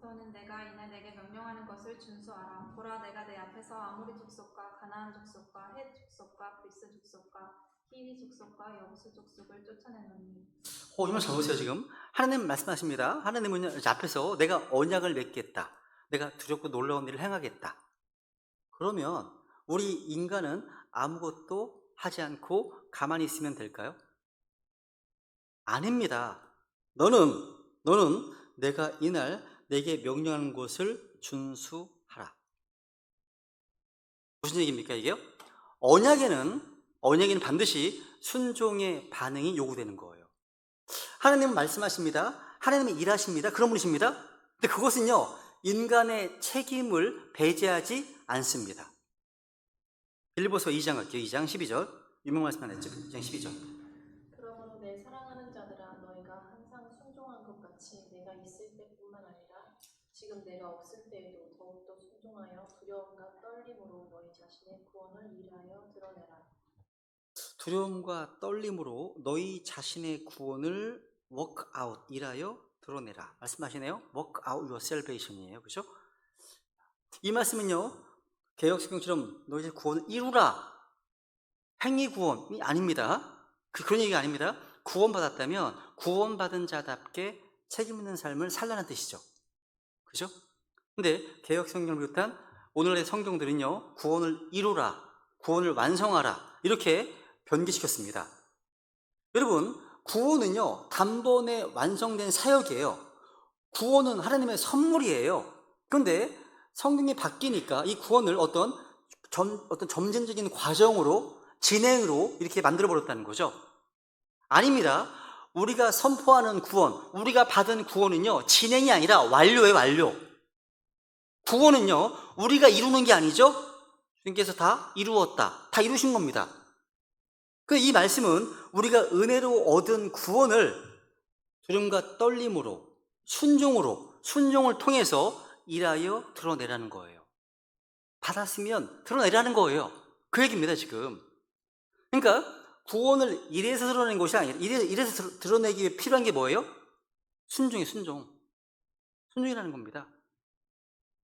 너는 내가 이날 내게 명령하는 것을 준수하라. 보라, 내가 내 앞에서 아모리 족속과 가나안 족속과 헷 족속과 브리스 족속과 히위 족속과 여부수 족속을 쫓아내노니. 이 말 잘 보세요. 지금 하나님 말씀하십니다. 하나님은 앞에서 내가 언약을 맺겠다, 내가 두렵고 놀라운 일을 행하겠다. 그러면 우리 인간은 아무것도 하지 않고 가만히 있으면 될까요? 아닙니다. 너는 내가 이날 내게 명령하는 것을 준수하라. 무슨 얘기입니까, 이게요? 언약에는 반드시 순종의 반응이 요구되는 거예요. 하나님은 말씀하십니다. 하나님은 일하십니다. 그런 분이십니다. 근데 그것은요, 인간의 책임을 배제하지 않습니다. 빌립보서 2장 갈게요. 2장 12절. 유명 말씀 안 했죠? 2장 12절. 그러므로 내 사랑하는 자들아 너희가 항상 순종한 것 같이 내가 있을 때뿐만 아니라 지금 내가 없을 때에도 더욱더 순종하여 두려움과 떨림으로 너희 자신의 구원을 일하여 드러내라. 두려움과 떨림으로 너희 자신의 구원을 work out, 일하여 드러내라. 말씀하시네요. work out your salvation이에요. 그죠? 이 말씀은요, 개역성경처럼 너희 구원을 이루라. 행위 구원이 아닙니다. 그런 얘기가 아닙니다. 구원받았다면 구원받은 자답게 책임 있는 삶을 살라는 뜻이죠. 그죠? 근데 개역성경을 비롯한 오늘의 성경들은요, 구원을 이루라, 구원을 완성하라, 이렇게 변기시켰습니다. 여러분, 구원은요, 단번에 완성된 사역이에요. 구원은 하나님의 선물이에요. 그런데 성경이 바뀌니까 이 구원을 어떤 점진적인 과정으로, 진행으로 이렇게 만들어버렸다는 거죠. 아닙니다. 우리가 선포하는 구원, 우리가 받은 구원은요, 진행이 아니라 완료예요, 완료. 구원은요, 우리가 이루는 게 아니죠. 주님께서 다 이루었다, 다 이루신 겁니다. 이 말씀은 우리가 은혜로 얻은 구원을 두려움과 떨림으로, 순종을 통해서 일하여 드러내라는 거예요. 받았으면 드러내라는 거예요. 그 얘기입니다, 지금. 그러니까 구원을 이래서 드러내는 것이 아니라 이래서 드러내기 위해 필요한 게 뭐예요? 순종이에요, 순종이라는 겁니다.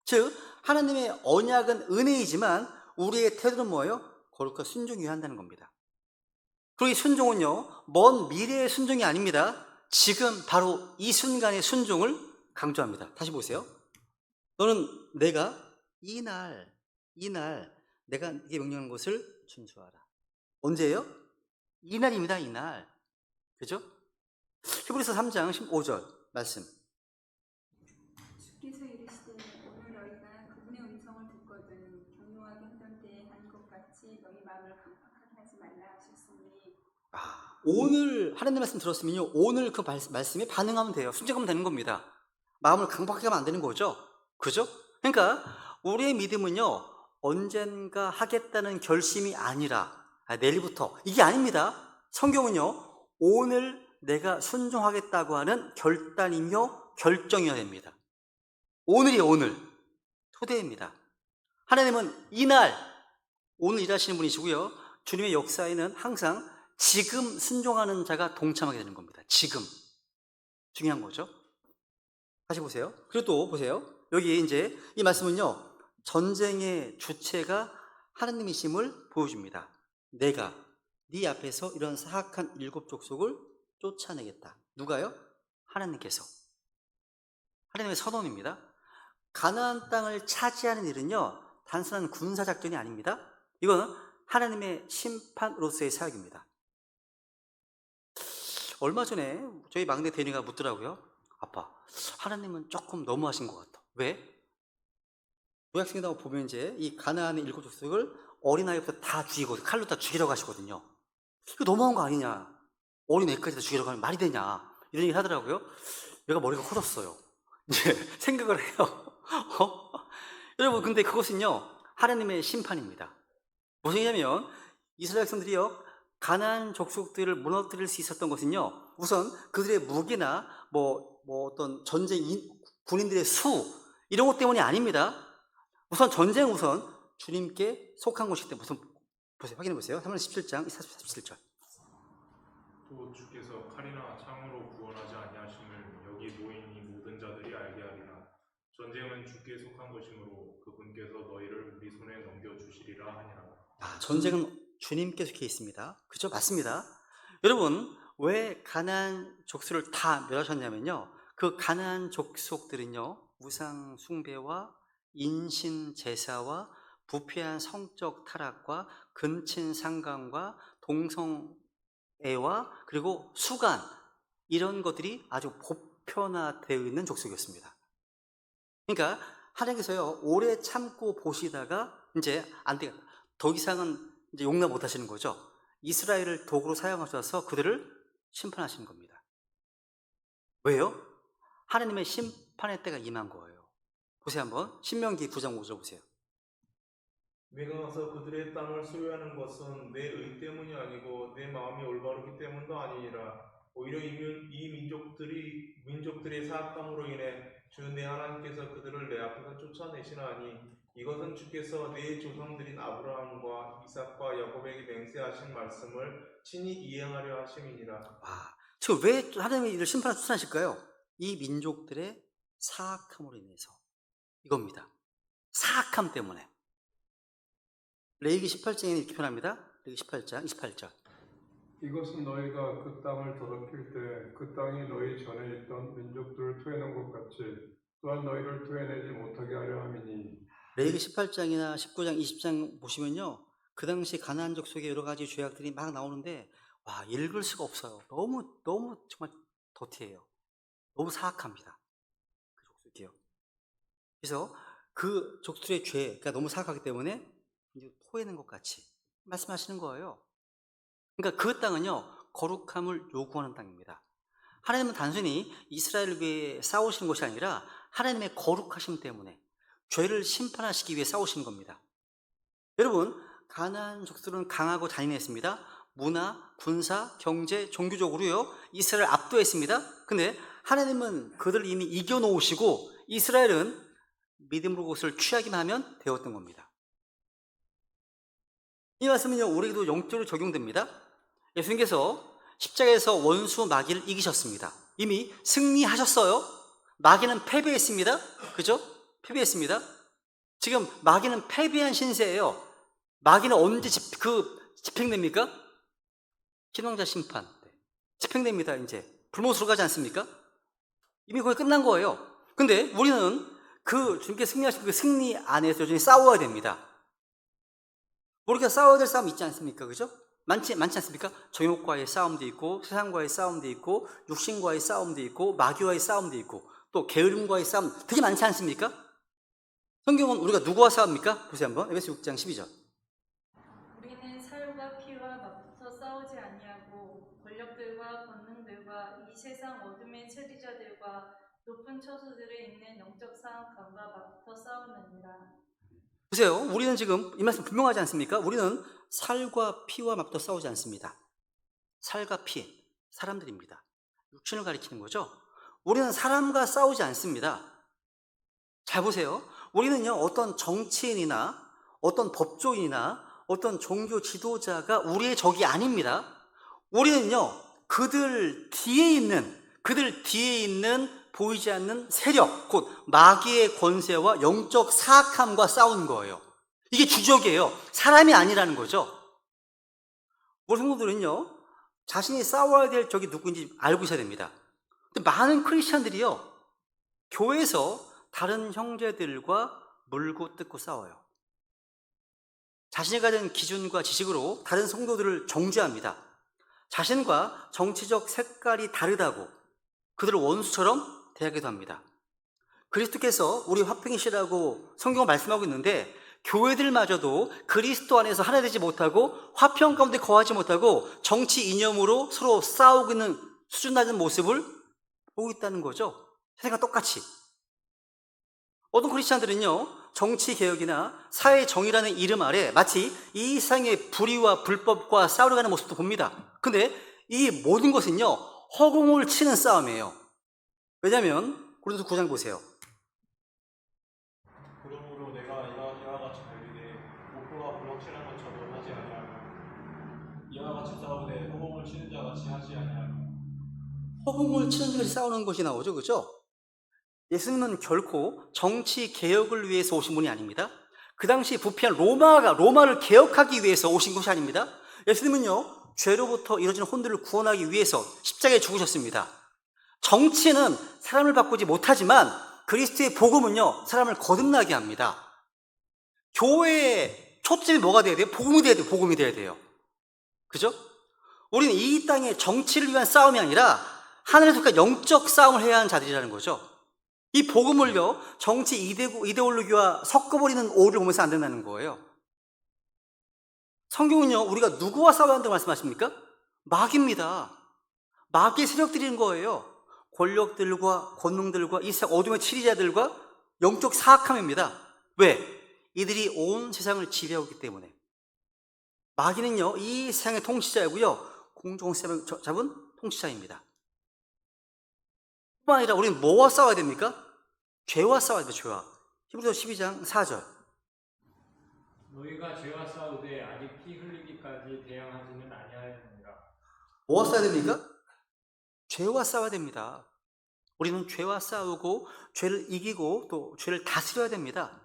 즉, 하나님의 언약은 은혜이지만 우리의 태도는 뭐예요? 거룩과 순종이어야 한다는 겁니다. 그리고 이 순종은요, 먼 미래의 순종이 아닙니다. 지금 바로 이 순간의 순종을 강조합니다. 다시 보세요. 너는 내가 이날 내가 네게 명령한 것을 준수하라. 언제예요? 이날입니다, 이날. 그죠? 히브리서 3장 15절 말씀. 주께서 이르시되 오늘 너희가 그분의 음성을 듣거든 경노하게 하던 때에 한 것 같이 너희 마음을 강팍하게 하지 말라 하셨으니. 오늘 하나님 말씀 들었으면요, 오늘 그 말씀에 반응하면 돼요. 순종하면 되는 겁니다. 마음을 강팍하게 하면 안 되는 거죠. 그죠? 그러니까 우리의 믿음은요, 언젠가 하겠다는 결심이 아니라 내일부터, 이게 아닙니다. 성경은요, 오늘 내가 순종하겠다고 하는 결단이며 결정이어야 됩니다. 오늘이에요, 오늘. 토대입니다. 하나님은 이날, 오늘 일하시는 분이시고요, 주님의 역사에는 항상 지금 순종하는 자가 동참하게 되는 겁니다. 지금. 중요한 거죠. 다시 보세요. 그리고 또 보세요. 여기 이제 이 말씀은요, 전쟁의 주체가 하나님이심을 보여줍니다. 내가 네 앞에서 이런 사악한 7 족속을 쫓아내겠다. 누가요? 하나님께서. 하나님의 선언입니다. 가나안 땅을 차지하는 일은요, 단순한 군사작전이 아닙니다. 이거는 하나님의 심판으로서의 사역입니다. 얼마 전에 저희 막내 대니가 묻더라고요. 아빠, 하나님은 조금 너무하신 것 같아. 왜? 구약성경에 보면 이제 이 가나안의 7 족속을 어린아이부터 다 죽이고 칼로 다 죽이려고 하시거든요. 이거 너무한 거 아니냐? 어린애까지 다 죽이려고 하면 말이 되냐? 이런 얘기 하더라고요. 얘가 머리가 커졌어요. 이제 생각을 해요. 여러분, 근데 그것은요, 하나님의 심판입니다. 무슨 얘기냐면, 이스라엘 백성들이요, 가나안 족속들을 무너뜨릴 수 있었던 것은요, 우선 그들의 무기나 어떤 전쟁 군인들의 수, 이런 것 때문이 아닙니다. 우선 전쟁 주님께 속한 것이기 때문에. 보세요, 확인해 보세요. 3문 17장 47절. 또 주께서 칼이나 창으로 구원하지 아니하심을 여기 모인 이 모든 자들이 알게 하리라. 전쟁은 주께 속한 것이므로 그분께서 너희를 우리 손에 넘겨주시리라 하니라. 전쟁은 주님께 속해 있습니다. 그죠? 맞습니다. 여러분, 왜 가나안 족속을 다 멸하셨냐면요, 그 가나안 족속들은요, 우상 숭배와 인신 제사와 부패한 성적 타락과 근친 상간과 동성애와 그리고 수간, 이런 것들이 아주 보편화되어 있는 족속이었습니다. 그러니까 하나님께서요, 오래 참고 보시다가 이제 안 되겠다, 더 이상은 이제 용납 못 하시는 거죠. 이스라엘을 도구로 사용하셔서 그들을 심판하시는 겁니다. 왜요? 하나님의 심판의 때가 임한 거예요. 보세요, 한번 신명기 9장 5절 보세요. 내가 가서 그들의 땅을 소유하는 것은 내 의 때문이 아니고 내 마음이 올바르기 때문도 아니니라. 오히려 이 민족들의 사악함으로 인해 주 내 하나님께서 그들을 내 앞에서 쫓아내시나니 이것은 주께서 내 조상들인 아브라함과 이삭과 야곱에게 맹세하신 말씀을 친히 이행하려 하심이니라. 지금 왜 하나님이 이를 심판하실까요? 이 민족들의 사악함으로 인해서 이겁니다. 사악함 때문에. 레위기 18장에 이렇게 표현합니다. 레위기 18장 28절. 이것은 너희가 그 땅을 더럽힐 때 그 땅이 너희 전에 있던 민족들을 토해낸 것 같이 또한 너희를 토해내지 못하게 하려 함이니. 레위기 18장이나 19장, 20장 보시면요, 그 당시 가나안 족속의 여러 가지 죄악들이 막 나오는데 와, 읽을 수가 없어요. 너무 정말 더티해요. 너무 사악합니다. 그 족속이요. 그래서 그 족속의 죄가 너무 사악하기 때문에 이제 토해낸 것 같이 말씀하시는 거예요. 그러니까 그 땅은요, 거룩함을 요구하는 땅입니다. 하나님은 단순히 이스라엘을 위해 싸우시는 것이 아니라 하나님의 거룩하심 때문에 죄를 심판하시기 위해 싸우시는 겁니다. 여러분, 가나안 족속은 강하고 잔인했습니다. 문화, 군사, 경제, 종교적으로요, 이스라엘을 압도했습니다. 근데 하나님은 그들을 이미 이겨놓으시고 이스라엘은 믿음으로 그것을 취하기만 하면 되었던 겁니다. 이 말씀은요, 우리에게도 영적으로 적용됩니다. 예수님께서 십자가에서 원수 마귀를 이기셨습니다. 이미 승리하셨어요. 마귀는 패배했습니다. 그죠? 패배했습니다. 지금 마귀는 패배한 신세예요. 마귀는 언제 집행됩니까? 신왕자 심판 집행됩니다. 이제 불못으로 가지 않습니까? 이미 거의 끝난 거예요. 근데 우리는 그 주님께 승리하신 그 승리 안에서 여전히 싸워야 됩니다. 우리가 싸워야 될 싸움이 있지 않습니까? 그죠? 많지 않습니까? 정욕과의 싸움도 있고, 세상과의 싸움도 있고, 육신과의 싸움도 있고, 마귀와의 싸움도 있고, 또 게으름과의 싸움 되게 많지 않습니까? 성경은 우리가 누구와 싸웁니까? 보세요 한번. 에베소 6장 12절. 우리는 살과 피와 맞붙어 싸우지 아니하고 권력들과 권능들과 이 세상 어둠의 체리자들과 높은 처소들에 있는 영적 사악함과 맞붙어 싸우느니라. 보세요. 우리는 지금 이 말씀 분명하지 않습니까? 우리는 살과 피와 맞붙어 싸우지 않습니다. 살과 피, 사람들입니다. 육신을 가리키는 거죠. 우리는 사람과 싸우지 않습니다. 잘 보세요. 우리는요, 어떤 정치인이나 어떤 법조인이나 어떤 종교 지도자가 우리의 적이 아닙니다. 우리는요, 그들 뒤에 있는 보이지 않는 세력, 곧 마귀의 권세와 영적 사악함과 싸우는 거예요. 이게 주적이에요. 사람이 아니라는 거죠. 우리 성도들은요, 자신이 싸워야 될 적이 누구인지 알고 있어야 됩니다. 근데 많은 크리스찬들이요, 교회에서 다른 형제들과 물고 뜯고 싸워요. 자신이 가진 기준과 지식으로 다른 성도들을 정죄합니다. 자신과 정치적 색깔이 다르다고 그들을 원수처럼 대하기도 합니다. 그리스도께서 우리 화평이시라고 성경은 말씀하고 있는데, 교회들마저도 그리스도 안에서 하나 되지 못하고 화평 가운데 거하지 못하고 정치 이념으로 서로 싸우고 있는 수준 낮은 모습을 보고 있다는 거죠. 세상과 똑같이. 어떤 크리스찬들은요, 정치개혁이나 사회정의라는 이름 아래 마치 이 세상의 불의와 불법과 싸우려고 모습도 봅니다. 근데 이 모든 것은요, 허공을 치는 싸움이에요. 왜냐하면 고린도서 9장 보세요. 그러므로 내가 이와 같이 달리되 목표가 불확실한 것처럼 하지 아니하며 이와 같이 싸우되 허공을 치는 자 같이 하지 아니하며. 허공을 치는 자 같이 싸우는 것이 나오죠, 그죠? 예수님은 결코 정치 개혁을 위해서 오신 분이 아닙니다. 그 당시 부패한 로마를 개혁하기 위해서 오신 것이 아닙니다. 예수님은요, 죄로부터 이뤄진 혼들을 구원하기 위해서 십자가에 죽으셨습니다. 정치는 사람을 바꾸지 못하지만 그리스도의 복음은요, 사람을 거듭나게 합니다. 교회의 초점이 뭐가 돼야 돼요? 복음이 돼야 돼요. 그죠? 우리는 이 땅의 정치를 위한 싸움이 아니라 하늘에서 속한 영적 싸움을 해야 하는 자들이라는 거죠. 이 복음을요, 정치 이데올로기와 섞어버리는 오류를 보면서 안 된다는 거예요. 성경은요, 우리가 누구와 싸워야 한다고 말씀하십니까? 마귀입니다. 마귀의 세력들인 거예요. 권력들과 권능들과 이 세상 어둠의 치리자들과 영적 사악함입니다. 왜? 이들이 온 세상을 지배하고 있기 때문에. 마귀는요, 이 세상의 통치자이고요, 공중을 잡은 통치자입니다. 뿐만 아니라 우리는 뭐와 싸워야 됩니까? 죄와 싸워야 돼요, 죄와. 히브리서 12장 4절. 너희가 죄와 싸우되 아직 피 흘리기까지 대항하지는 아니하였느니라. 뭐와 싸워야 됩니까? 죄와 싸워야 됩니다. 우리는 죄와 싸우고 죄를 이기고 또 죄를 다스려야 됩니다.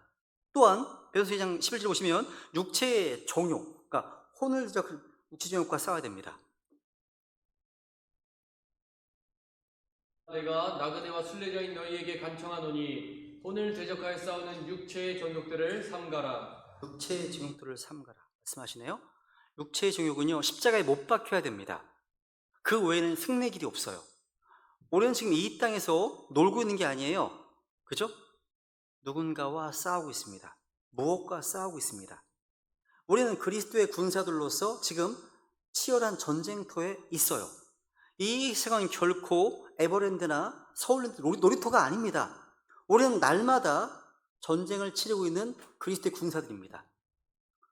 또한 베드로서 2장 11절 보시면 육체의 정욕, 그러니까 혼을 대적한 육체 정욕과 싸워야 됩니다. 내가 나그네와 순례자인 너희에게 간청하노니 혼을 대적하여 싸우는 육체의 정욕들을 삼가라. 육체의 정욕들을 삼가라 말씀하시네요. 육체의 정욕은요, 십자가에 못 박혀야 됩니다. 그 외에는 승리 길이 없어요. 우리는 지금 이 땅에서 놀고 있는 게 아니에요. 그죠? 누군가와 싸우고 있습니다. 무엇과 싸우고 있습니다. 우리는 그리스도의 군사들로서 지금 치열한 전쟁터에 있어요. 이 세상은 결코 에버랜드나 서울랜드 놀이터가 아닙니다. 우리는 날마다 전쟁을 치르고 있는 그리스도의 군사들입니다.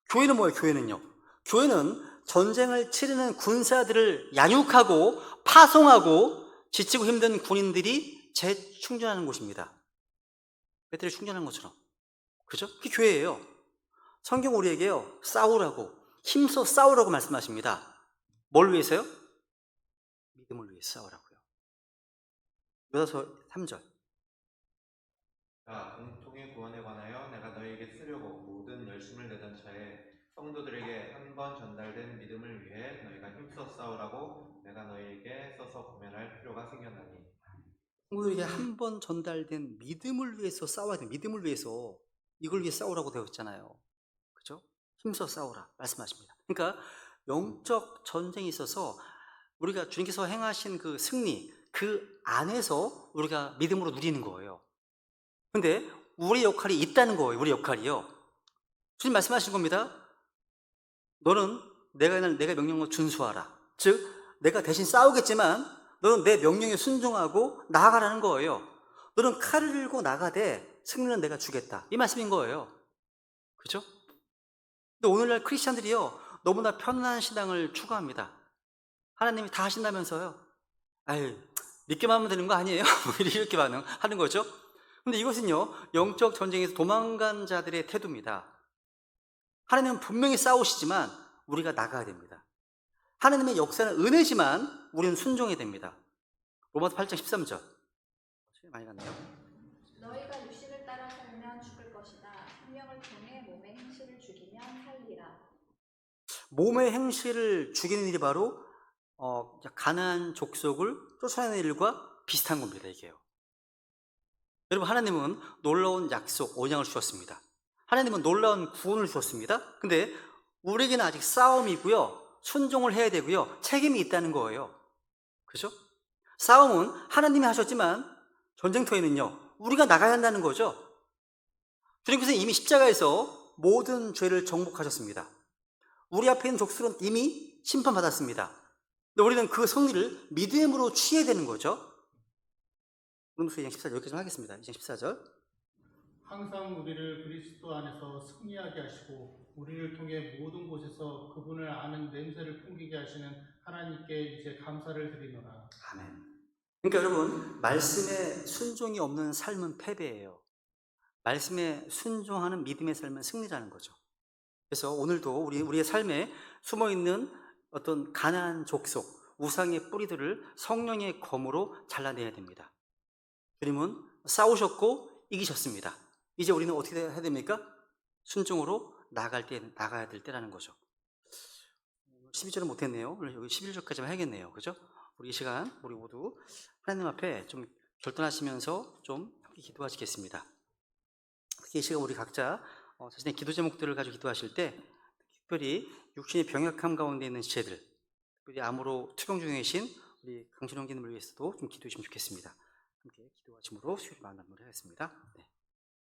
교회는 뭐예요? 교회는요, 교회는 전쟁을 치르는 군사들을 양육하고 파송하고 지치고 힘든 군인들이 재충전하는 곳입니다. 배터리 충전하는 것처럼. 그죠? 그게 교회예요. 성경 우리에게요, 싸우라고, 힘써 싸우라고 말씀하십니다. 뭘 위해서요? 믿음을 위해 싸우라고요. 요다서 3절. 자, 공통의 구원에 관하여 내가 너희에게 쓰려고 모든 열심을 내던 차에 성도들에게 한 번 전달된 믿음을 위해 너희가 힘써 싸우라고 내가 너희에게 써서 고면할 필요가 생겼나니. 성도들에게 한 번 전달된 믿음을 위해서 싸워야 돼. 믿음을 위해서, 이걸 위해 싸우라고 되어 있잖아요. 그죠? 힘써 싸우라 말씀하십니다. 그러니까 영적 전쟁이 있어서 우리가 주님께서 행하신 그 승리, 그 안에서 우리가 믿음으로 누리는 거예요. 근데 우리 역할이 있다는 거예요. 우리 역할이요. 주님 말씀하신 겁니다. 너는 내가 명령을 준수하라. 즉 내가 대신 싸우겠지만 너는 내 명령에 순종하고 나아가라는 거예요. 너는 칼을 들고 나가되 승리는 내가 주겠다. 이 말씀인 거예요. 그죠? 근데 오늘날 크리스찬들이요, 너무나 편안한 신앙을 추구합니다. 하나님이 다 하신다면서요. 아유, 믿기만 하면 되는 거 아니에요? 이렇게 반응하는 거죠. 근데 이것은요, 영적 전쟁에서 도망간 자들의 태도입니다. 하나님은 분명히 싸우시지만 우리가 나가야 됩니다. 하나님의 역사는 은혜지만 우리는 순종해야 됩니다. 로마서 8장 13절. 많이 갔네요. 너희가 육신을 따라 살면 죽을 것이다. 성령을 통해 몸의 행실을 죽이면 살리라. 몸의 행실을 죽이는 일이 바로 가나안 족속을 쫓아내는 일과 비슷한 겁니다. 이게요. 여러분, 하나님은 놀라운 약속, 언약을 주셨습니다. 하나님은 놀라운 구원을 주셨습니다. 근데 우리에게는 아직 싸움이고요, 순종을 해야 되고요, 책임이 있다는 거예요. 그죠? 싸움은 하나님이 하셨지만 전쟁터에는요, 우리가 나가야 한다는 거죠. 주님께서는 이미 십자가에서 모든 죄를 정복하셨습니다. 우리 앞에 있는 족속은 이미 심판받았습니다. 근데 우리는 그 승리를 믿음으로 취해야 되는 거죠. 로마서 2장 14절 여기까지 하겠습니다. 2장 14절. 항상 우리를 그리스도 안에서 승리하게 하시고 우리를 통해 모든 곳에서 그분을 아는 냄새를 풍기게 하시는 하나님께 이제 감사를 드리노라. 아멘. 그러니까 여러분, 말씀에 순종이 없는 삶은 패배예요. 말씀에 순종하는 믿음의 삶은 승리라는 거죠. 그래서 오늘도 우리의 삶에 숨어있는 어떤 가나안 족속, 우상의 뿌리들을 성령의 검으로 잘라내야 됩니다. 주님은 싸우셨고 이기셨습니다. 이제 우리는 어떻게 해야 됩니까? 순종으로 나가야 될 때라는 거죠. 12절은 못했네요. 오늘 여기 11절까지만 해야겠네요. 그죠? 우리 이 시간 우리 모두 하나님 앞에 좀 결단하시면서 좀 함께 기도하시겠습니다. 특히 이 시간 우리 각자 자신의 기도 제목들을 가지고 기도하실 때 특별히 육신의 병약함 가운데 있는 지체들, 특별히 암으로 투병 중에 계신 우리 강신홍 기님을 위해서도 좀 기도해 주시면 좋겠습니다. 함께 기도하심으로 수요일 만남을 하겠습니다. 네.